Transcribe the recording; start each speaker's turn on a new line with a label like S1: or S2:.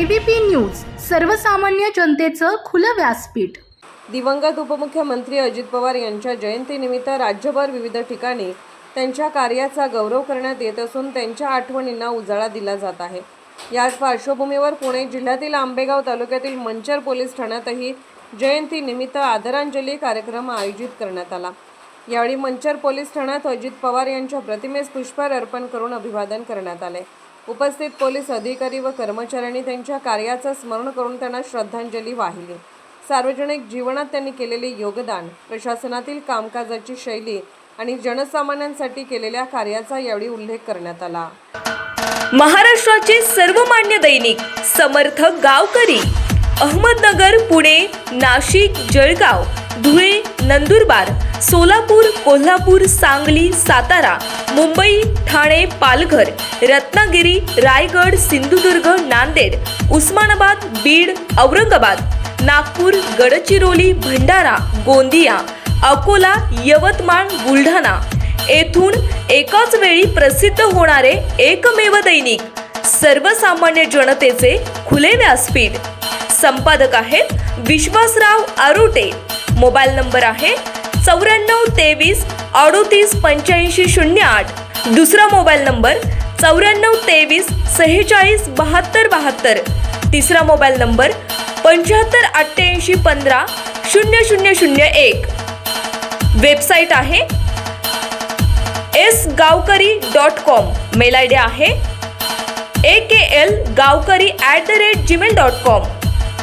S1: ABP news, सर्वसामान्य जनतेचं खुलं व्यासपीठ।
S2: दिवंगत उपमुख्यमंत्री अजित पवार यांच्या जयंतीनिमित्त राज्यभर विविध ठिकाणी त्यांच्या कार्याचा गौरव करण्यात येत असून त्यांच्या आठवणींना उजाळा दिला जात आहे। याच पार्श्वभूमीवर पुणे जिल्ह्यातील आंबेगाव तालुक्यातील मंचर पोलीस ठाण्यातही जयंतीनिमित्त आदरांजली कार्यक्रम आयोजित करण्यात आला। यावेळी मंचर पोलीस ठाण्यात अजित पवार यांच्या प्रतिमेस पुष्पहार अर्पण करून अभिवादन करण्यात आले। उपस्थित पोलीस अधिकारी व कर्मचाऱ्यांनी त्यांच्या कार्याचं स्मरण करून त्यांना श्रद्धांजली वाहिली। सार्वजनिक जीवनात त्यांनी केलेले योगदान, प्रशासनातील कामकाजाची शैली आणि जनसामान्यांसाठी केलेल्या कार्याचा यावेळी उल्लेख करण्यात आला।
S3: महाराष्ट्राचे सर्वमान्य दैनिक समर्थ गावकरी अहमदनगर, पुणे, नाशिक, जळगाव, धुळे, नंदुरबार, सोलापूर, कोल्हापूर, सांगली, सातारा, मुंबई, ठाणे, पालघर, रत्नागिरी, रायगड, सिंधुदुर्ग, नांदेड, उस्मानाबाद, बीड, औरंगाबाद, नागपूर, गडचिरोली, भंडारा, गोंदिया, अकोला, यवतमाळ, बुलढाणा येथून एकाच वेळी प्रसिद्ध होणारे एकमेव दैनिक सर्वसामान्य जनतेचे खुले व्यासपीठ। संपादक आहेत विश्वासराव आरोटे। मोबाईल नंबर आहे 9423 38 85 08। दुसरा मोबाईल नंबर 9423 46 72 72। तिसरा मोबाईल नंबर 75 88 15 0001। वेबसाईट आहे sgavkari.com। मेल आयडी आहे aklgavkari@gmail.com।